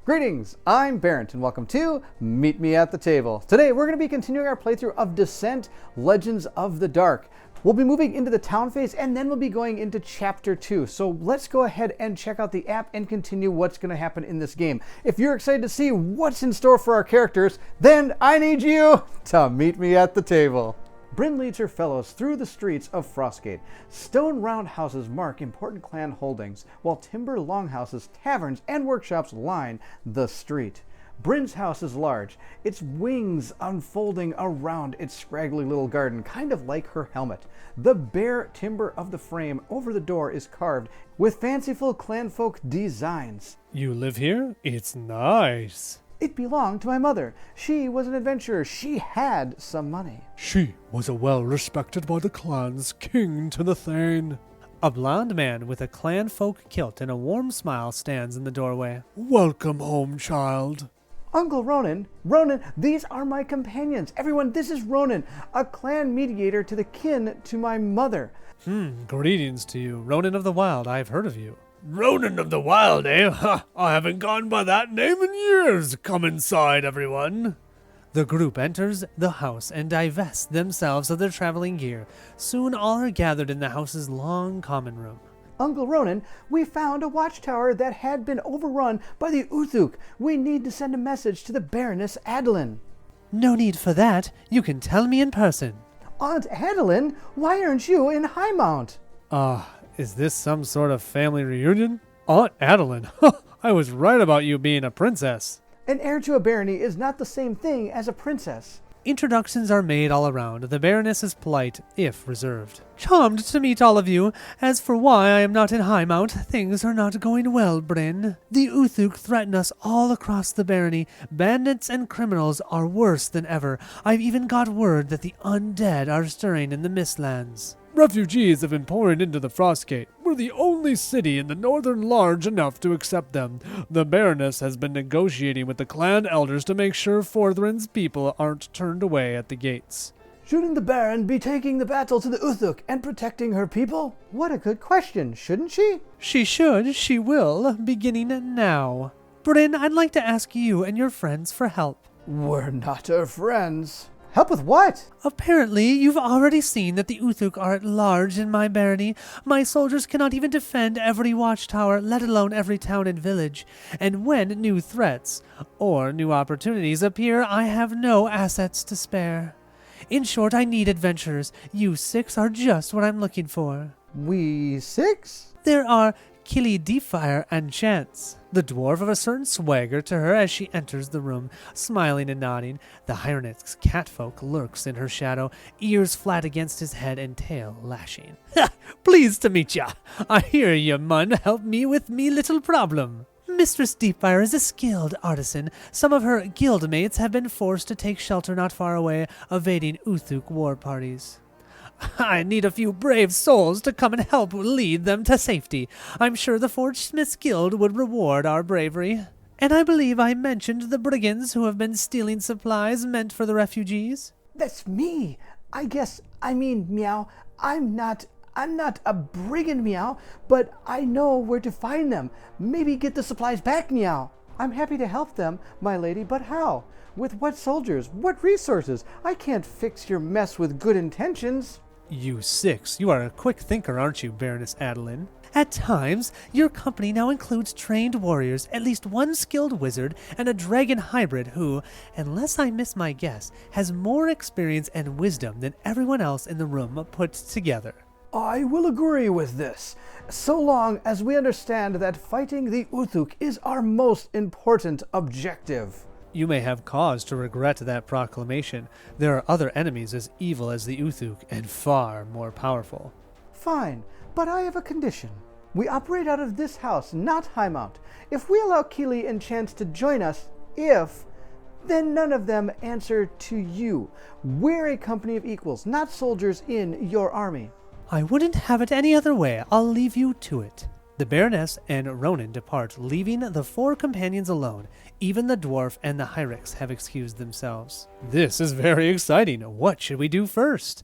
Greetings, I'm Barrett, and welcome to Meet Me at the Table. Today we're going to be continuing our playthrough of Descent: Legends of the Dark. We'll be moving into the town phase, and then we'll be going into Chapter 2. So let's go ahead and check out the app and continue what's going to happen in this game. If you're excited to see what's in store for our characters, then I need you to meet me at the table. Bryn leads her fellows through the streets of Frostgate. Stone roundhouses mark important clan holdings, while timber longhouses, taverns, and workshops line the street. Bryn's house is large, its wings unfolding around its scraggly little garden, kind of like her helmet. The bare timber of the frame over the door is carved with fanciful clanfolk designs. You live here? It's nice. It belonged to my mother. She was an adventurer. She had some money. She was a well-respected by the clan's king to the Thane. A blond man with a clan folk kilt and a warm smile stands in the doorway. Welcome home, child. Uncle Ronan, these are my companions. Everyone, this is Ronan, a clan mediator to the kin to my mother. Greetings to you, Ronan of the Wild. I've heard of you. Ronan of the Wild, eh? Ha! I haven't gone by that name in years. Come inside, everyone. The group enters the house and divest themselves of their traveling gear. Soon all are gathered in the house's long common room. Uncle Ronan, we found a watchtower that had been overrun by the Uthuk. We need to send a message to the Baroness Adeline. No need for that. You can tell me in person. Aunt Adeline, why aren't you in Highmount? Is this some sort of family reunion? Aunt Adeline, I was right about you being a princess. An heir to a barony is not the same thing as a princess. Introductions are made all around. The Baroness is polite, if reserved. Charmed to meet all of you. As for why I am not in Highmount, things are not going well, Bryn. The Uthuk threaten us all across the barony. Bandits and criminals are worse than ever. I've even got word that the undead are stirring in the Mistlands. Refugees have been pouring into the Frostgate. We're the only city in the northern large enough to accept them. The Baroness has been negotiating with the clan elders to make sure Forthrin's people aren't turned away at the gates. Shouldn't the Baron be taking the battle to the Uthuk and protecting her people? What a good question, shouldn't she? She should, she will, beginning now. Bryn, I'd like to ask you and your friends for help. We're not her friends. Help with what? Apparently, you've already seen that the Uthuk are at large in my barony. My soldiers cannot even defend every watchtower, let alone every town and village. And when new threats or new opportunities appear, I have no assets to spare. In short, I need adventurers. You six are just what I'm looking for. We six? There are Killy Deepfire and Chance. The dwarf of a certain swagger to her as she enters the room, smiling and nodding. The Hyrnit's catfolk lurks in her shadow, ears flat against his head and tail lashing. Pleased to meet ya. I hear ye mun help me with me little problem. Mistress Deepfire is a skilled artisan. Some of her guildmates have been forced to take shelter not far away, evading Uthuk war parties. I need a few brave souls to come and help lead them to safety. I'm sure the Forge Smiths Guild would reward our bravery. And I believe I mentioned the brigands who have been stealing supplies meant for the refugees. That's me. I mean, Meow, I'm not a brigand, Meow, but I know where to find them. Maybe get the supplies back, Meow. I'm happy to help them, my lady, but how? With what soldiers? What resources? I can't fix your mess with good intentions. You six, you are a quick thinker, aren't you, Baroness Adeline? At times, your company now includes trained warriors, at least one skilled wizard, and a dragon hybrid who, unless I miss my guess, has more experience and wisdom than everyone else in the room put together. I will agree with this, so long as we understand that fighting the Uthuk is our most important objective. You may have cause to regret that proclamation. There are other enemies as evil as the Uthuk, and far more powerful. Fine, but I have a condition. We operate out of this house, not Highmount. If we allow Keely and Chance to join us, then none of them answer to you. We're a company of equals, not soldiers in your army. I wouldn't have it any other way. I'll leave you to it. The Baroness and Ronan depart, leaving the four companions alone. Even the dwarf and the Hyrax have excused themselves. This is very exciting. What should we do first?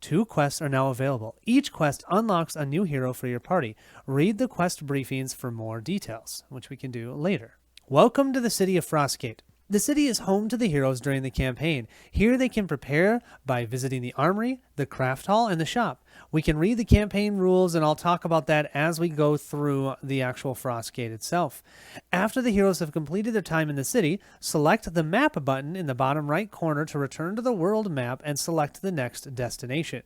2 quests are now available. Each quest unlocks a new hero for your party. Read the quest briefings for more details, which we can do later. Welcome to the city of Frostgate. The city is home to the heroes during the campaign. Here they can prepare by visiting the armory, the craft hall, and the shop. We can read the campaign rules, and I'll talk about that as we go through the actual Frostgate itself. After the heroes have completed their time in the city, select the map button in the bottom right corner to return to the world map and select the next destination.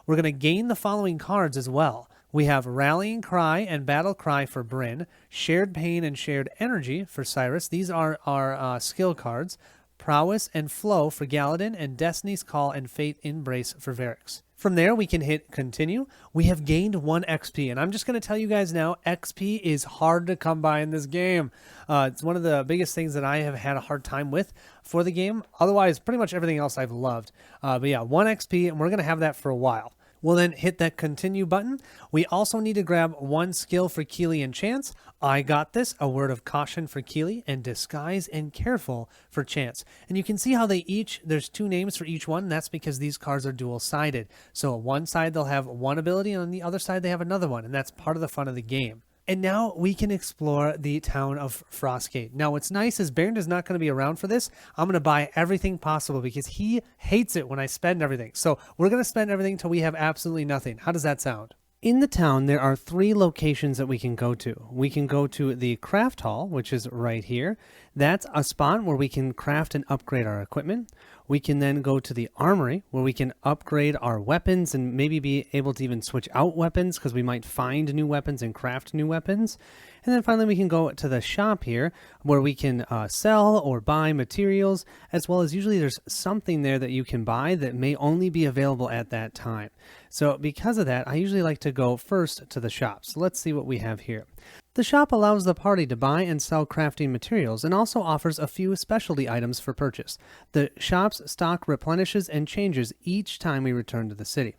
We're going to gain the following cards as well. We have Rallying Cry and Battle Cry for Bryn, Shared Pain and Shared Energy for Cyrus. These are our skill cards. Prowess and Flow for Galadin, and Destiny's Call and Fate Embrace for Varix. From there, we can hit Continue. We have gained 1 XP, and I'm just going to tell you guys now, XP is hard to come by in this game. It's one of the biggest things that I have had a hard time with for the game. Otherwise, pretty much everything else I've loved. But yeah, 1 XP, and we're going to have that for a while. We'll then hit that continue button. We also need to grab 1 skill for Keely and Chance. I got this, a word of caution for Keely, and disguise and careful for Chance. And you can see how there's 2 names for each one. And that's because these cards are dual-sided. So on one side they'll have one ability, and on the other side they have another one. And that's part of the fun of the game. And now we can explore the town of Frostgate. Now what's nice is Baron is not going to be around for this. I'm going to buy everything possible because he hates it when I spend everything. So we're going to spend everything until we have absolutely nothing. How does that sound? In the town, there are 3 locations that we can go to. We can go to the craft hall, which is right here. That's a spot where we can craft and upgrade our equipment. We can then go to the armory, where we can upgrade our weapons and maybe be able to even switch out weapons because we might find new weapons and craft new weapons. And then finally, we can go to the shop here, where we can sell or buy materials, as well as usually there's something there that you can buy that may only be available at that time. So because of that, I usually like to go first to the shop. So let's see what we have here. The shop allows the party to buy and sell crafting materials and also offers a few specialty items for purchase. The shop's stock replenishes and changes each time we return to the city.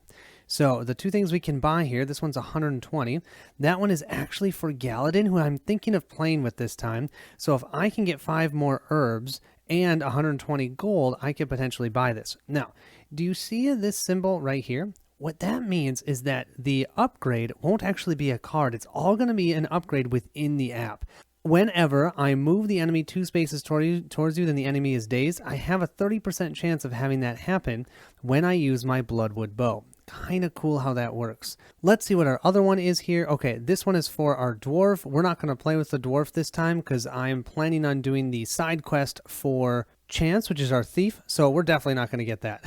So the 2 things we can buy here, this one's 120. That one is actually for Galadin, who I'm thinking of playing with this time. So if I can get 5 more herbs and 120 gold, I could potentially buy this. Now, do you see this symbol right here? What that means is that the upgrade won't actually be a card. It's all going to be an upgrade within the app. Whenever I move the enemy 2 spaces towards you, then the enemy is dazed. I have a 30% chance of having that happen when I use my Bloodwood Bow. Kind of cool how that works. Let's see what our other one is here. Okay, this one is for our dwarf. We're not going to play with the dwarf this time because I'm planning on doing the side quest for Chance, which is our thief. So we're definitely not going to get that.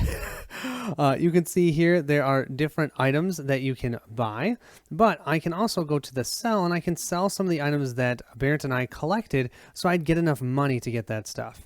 You can see here there are different items that you can buy, but I can also go to the sell and I can sell some of the items that Barrett and I collected so I'd get enough money to get that stuff.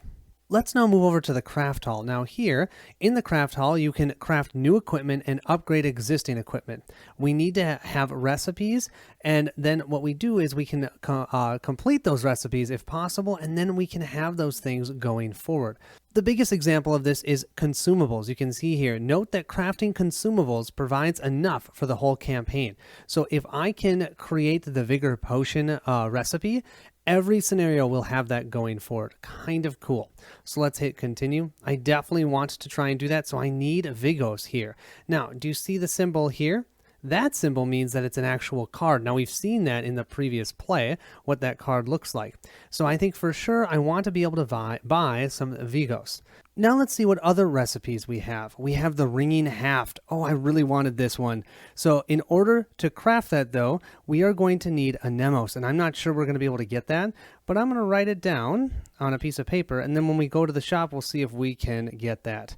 Let's now move over to the craft hall. Now here, in the craft hall, you can craft new equipment and upgrade existing equipment. We need to have recipes, and then what we do is we can complete those recipes if possible, and then we can have those things going forward. The biggest example of this is consumables. You can see here, note that crafting consumables provides enough for the whole campaign. So if I can create the Vigor Potion recipe, every scenario will have that going forward. Kind of cool. So let's hit continue. I definitely want to try and do that, so I need Vigos here. Now, do you see the symbol here? That symbol means that it's an actual card. Now, we've seen that in the previous play, what that card looks like. So I think for sure I want to be able to buy some Vigos. Now let's see what other recipes we have. We have the Ringing Haft. Oh, I really wanted this one. So in order to craft that, though, we are going to need a Nemos, and I'm not sure we're going to be able to get that, but I'm going to write it down on a piece of paper, and then when we go to the shop, we'll see if we can get that.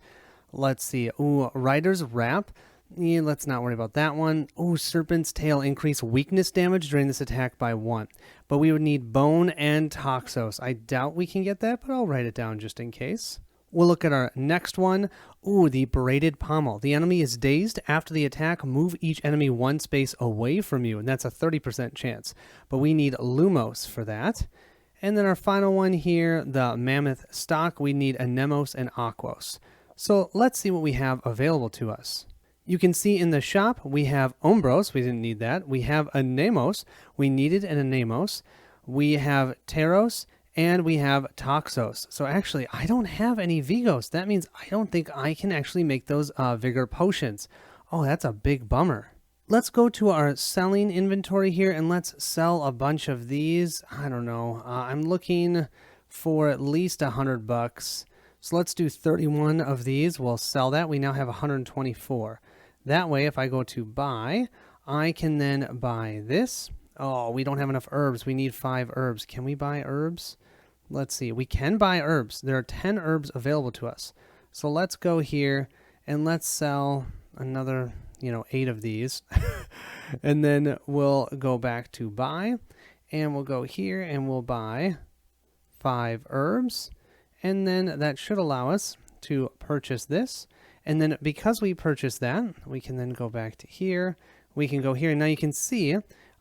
Let's see. Ooh, Rider's Wrap. Yeah, let's not worry about that one. Oh, Serpent's Tail, increase weakness damage during this attack by 1. But we would need Bone and Toxos. I doubt we can get that, but I'll write it down just in case. We'll look at our next one. Ooh, the Braided Pommel. The enemy is dazed. After the attack, move each enemy 1 space away from you, and that's a 30% chance. But we need Lumos for that. And then our final one here, the Mammoth Stock, we need Anemos and Aquos. So let's see what we have available to us. You can see in the shop, we have Umbros. We didn't need that. We have a Nemos. We needed an Anemos. We have Teros, and we have Toxos. So actually, I don't have any Vigos. That means I don't think I can actually make those Vigor Potions. Oh, that's a big bummer. Let's go to our selling inventory here and let's sell a bunch of these. I don't know. I'm looking for at least $100. So let's do 31 of these. We'll sell that. We now have 124. That way, if I go to buy, I can then buy this. Oh, we don't have enough herbs. We need 5 herbs. Can we buy herbs? Let's see. We can buy herbs. There are 10 herbs available to us. So let's go here and let's sell another 8 of these. And then we'll go back to buy and we'll go here and we'll buy 5 herbs. And then that should allow us to purchase this. And then because we purchased that, we can then go back to here. We can go here. Now you can see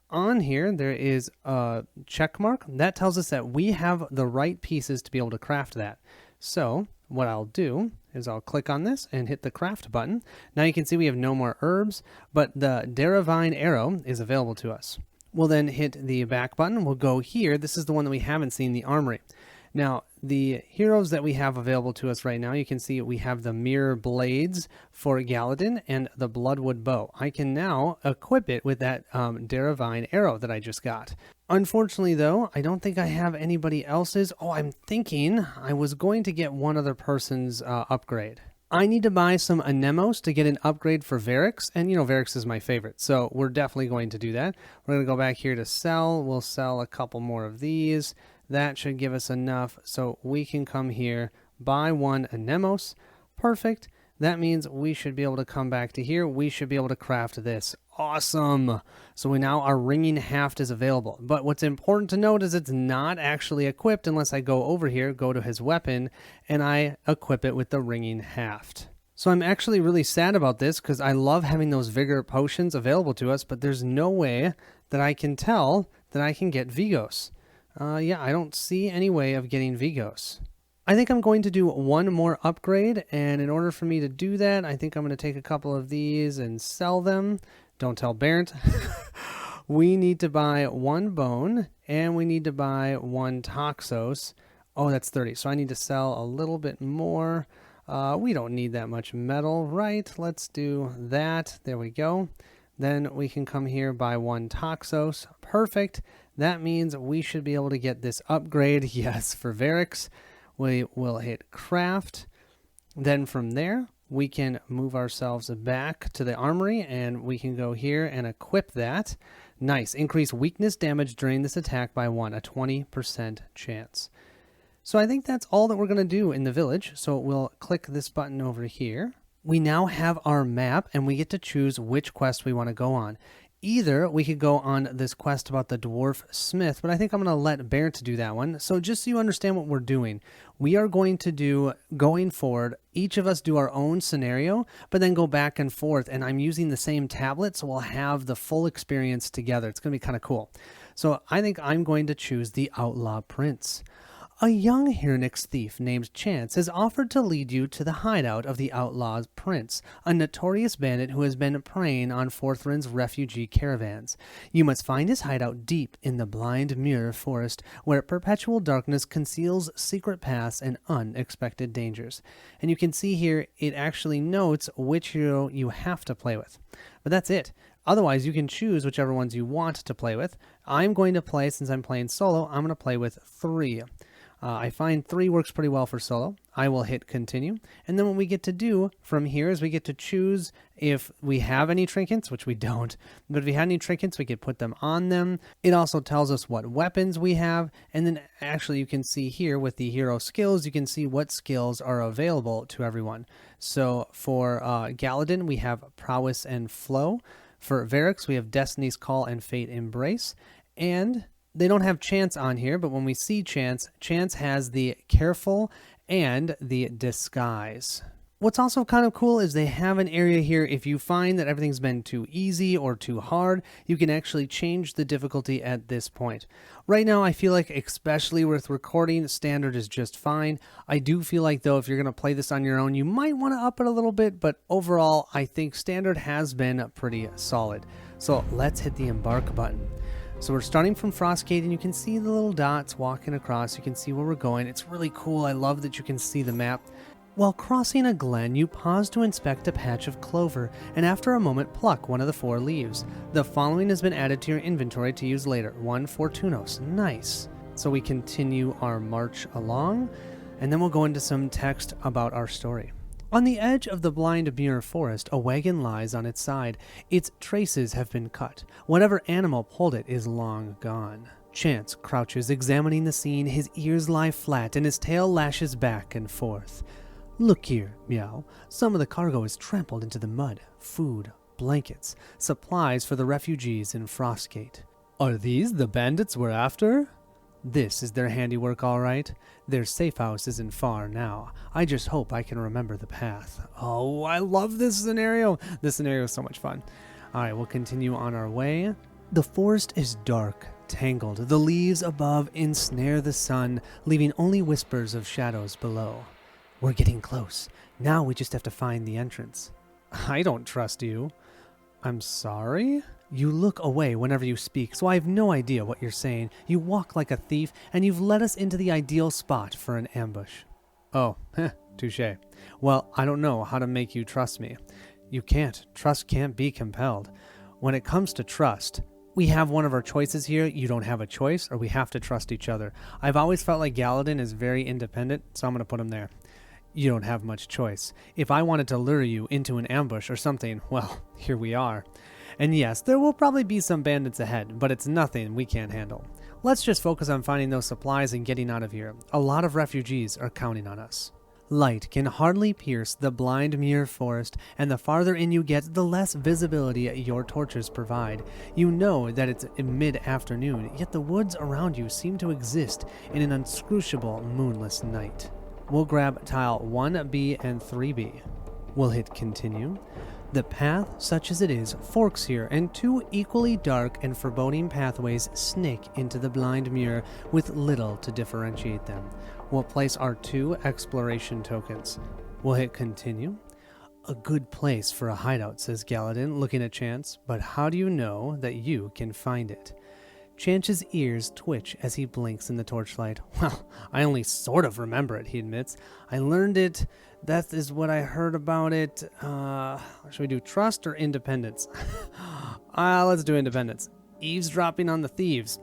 on here, there is a check mark. That tells us that we have the right pieces to be able to craft that. So what I'll do is I'll click on this and hit the craft button. Now you can see we have no more herbs, but the Daravine arrow is available to us. We'll then hit the back button. We'll go here. This is the one that we haven't seen, the armory. Now, the heroes that we have available to us right now, you can see we have the Mirror Blades for Galadin and the Bloodwood Bow. I can now equip it with that Daravine arrow that I just got. Unfortunately, though, I don't think I have anybody else's. Oh, I'm thinking I was going to get one other person's upgrade. I need to buy some Anemos to get an upgrade for Varix, and Varix is my favorite, so we're definitely going to do that. We're going to go back here to sell. We'll sell a couple more of these. That should give us enough, so we can come here, buy 1 Anemos. Perfect. That means we should be able to come back to here. We should be able to craft this. Awesome. So we now our ringing haft is available. But what's important to note is it's not actually equipped unless I go over here, go to his weapon, and I equip it with the ringing haft. So I'm actually really sad about this because I love having those vigor potions available to us, but there's no way that I can tell that I can get Vigos. Yeah, I don't see any way of getting Vigos. I think I'm going to do one more upgrade, and in order for me to do that, I think I'm going to take a couple of these and sell them. Don't tell Barrett. We need to buy 1 bone, and we need to buy 1 Toxos. Oh, that's 30, so I need to sell a little bit more. We don't need that much metal, right? Let's do that. There we go. Then we can come here, buy 1 Toxos. Perfect. That means we should be able to get this upgrade. Yes, for Varix. We will hit craft. Then from there, we can move ourselves back to the armory and we can go here and equip that. Nice. Increase weakness damage during this attack by 1, a 20% chance. So I think that's all that we're going to do in the village. So we'll click this button over here. We now have our map and we get to choose which quest we want to go on. Either we could go on this quest about the dwarf smith, but I think I'm going to let Barrett do that one. So just so you understand what we're doing, we are going to do, going forward, each of us do our own scenario, but then go back and forth, and I'm using the same tablet, so we'll have the full experience together. It's going to be kind of cool. So I think I'm going to choose the Outlaw Prince. A young Hirnix thief named Chance has offered to lead you to the hideout of the Outlaw Prince, a notorious bandit who has been preying on Forthrin's refugee caravans. You must find his hideout deep in the Blind Mirror Forest, where perpetual darkness conceals secret paths and unexpected dangers. And you can see here, it actually notes which hero you have to play with. But that's it. Otherwise, you can choose whichever ones you want to play with. I'm going to play, since I'm playing solo, I'm going to play with 3. I find 3 works pretty well for solo. I will hit continue. And then what we get to do from here is we get to choose if we have any trinkets, which we don't. But if we had any trinkets, we could put them on them. It also tells us what weapons we have. And then actually you can see here with the hero skills, you can see what skills are available to everyone. So for Galadin, we have Prowess and Flow. For Varix, we have Destiny's Call and Fate Embrace. And they don't have Chance on here, but when we see Chance, Chance has the Careful and the Disguise. What's also kind of cool is they have an area here. If you find that everything's been too easy or too hard, you can actually change the difficulty at this point. Right now, I feel like, especially with recording, standard is just fine. I do feel like, though, if you're going to play this on your own, you might want to up it a little bit, but overall, I think standard has been pretty solid. So let's hit the embark button. So we're starting from Frostgate, and you can see the little dots walking across. You can see where we're going. It's really cool. I love that you can see the map. While crossing a glen, you pause to inspect a patch of clover, and after a moment pluck one of the 4 leaves. The following has been added to your inventory to use later. 1 Fortunos. Nice. So we continue our march along, and then we'll go into some text about our story. On the edge of the Blind Muir forest, a wagon lies on its side. Its traces have been cut. Whatever animal pulled it is long gone. Chance crouches, examining the scene. His ears lie flat, and his tail lashes back and forth. Look here, Meow. Some of the cargo is trampled into the mud. Food, blankets, supplies for the refugees in Frostgate. Are these the bandits we're after? This is their handiwork, all right. Their safe house isn't far now. I just hope I can remember the path. Oh, I love this scenario. This scenario is so much fun. All right, we'll continue on our way. The forest is dark, tangled. The leaves above ensnare the sun, leaving only whispers of shadows below. We're getting close. Now we just have to find the entrance. I don't trust you. I'm sorry? You look away whenever you speak, so I have no idea what you're saying. You walk like a thief, and you've led us into the ideal spot for an ambush. Oh, touché. Well, I don't know how to make you trust me. You can't. Trust can't be compelled. When it comes to trust, we have one of our choices here. You don't have a choice, or we have to trust each other. I've always felt like Galadin is very independent, so I'm going to put him there. You don't have much choice. If I wanted to lure you into an ambush or something, well, here we are. And yes, there will probably be some bandits ahead, but it's nothing we can't handle. Let's just focus on finding those supplies and getting out of here. A lot of refugees are counting on us. Light can hardly pierce the Blind Muir forest, and the farther in you get, the less visibility your torches provide. You know that it's mid-afternoon, yet the woods around you seem to exist in an inscrutable moonless night. We'll grab tile 1B and 3B. We'll hit continue. The path, such as it is, forks here, and 2 equally dark and foreboding pathways snake into the Blind Muir with little to differentiate them. We'll place our 2 exploration tokens. We'll hit continue. A good place for a hideout, says Galadin, looking at Chance, but how do you know that you can find it? Chance's ears twitch as he blinks in the torchlight. Well, I only sort of remember it, he admits. I learned it. That is what I heard about it. Should we do trust or independence? Let's do independence. Eavesdropping on the thieves.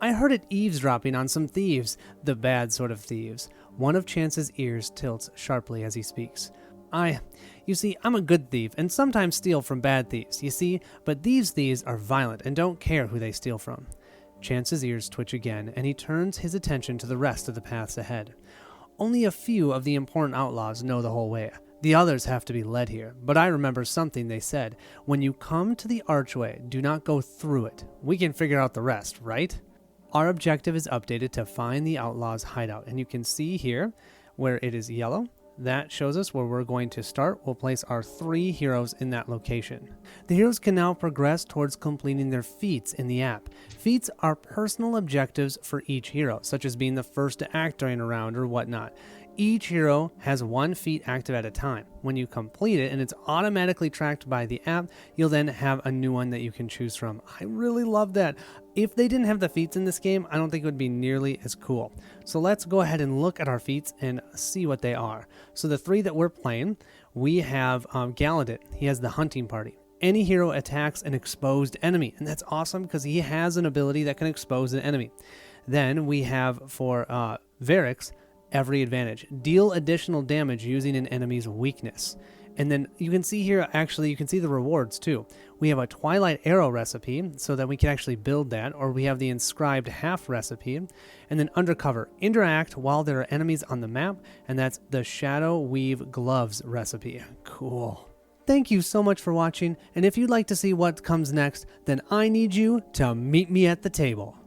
I heard it eavesdropping on some thieves. The bad sort of thieves. One of Chance's ears tilts sharply as he speaks. You see, I'm a good thief, and sometimes steal from bad thieves, you see? But these thieves are violent and don't care who they steal from. Chance's ears twitch again, and he turns his attention to the rest of the paths ahead. Only a few of the important outlaws know the whole way. The others have to be led here, but I remember something they said. When you come to the archway, do not go through it. We can figure out the rest, right? Our objective is updated to find the outlaws' hideout, and you can see here where it is yellow. That shows us where we're going to start. We'll place our 3 heroes in that location. The heroes can now progress towards completing their feats in the app. Feats are personal objectives for each hero, such as being the first to act during a round or whatnot. Each hero has 1 feat active at a time. When you complete it and it's automatically tracked by the app, you'll then have a new one that you can choose from. I really love that. If they didn't have the feats in this game, I don't think it would be nearly as cool. So let's go ahead and look at our feats and see what they are. So the 3 that we're playing, we have Galadin. He has the hunting party. Any hero attacks an exposed enemy, and that's awesome because he has an ability that can expose an enemy. Then we have for Varix, every advantage. Deal additional damage using an enemy's weakness. And then you can see here, actually, you can see the rewards too. We have a Twilight Arrow recipe so that we can actually build that, or we have the Inscribed Half recipe. And then Undercover, interact while there are enemies on the map, and that's the Shadow Weave Gloves recipe. Cool. Thank you so much for watching, and if you'd like to see what comes next, then I need you to meet me at the table.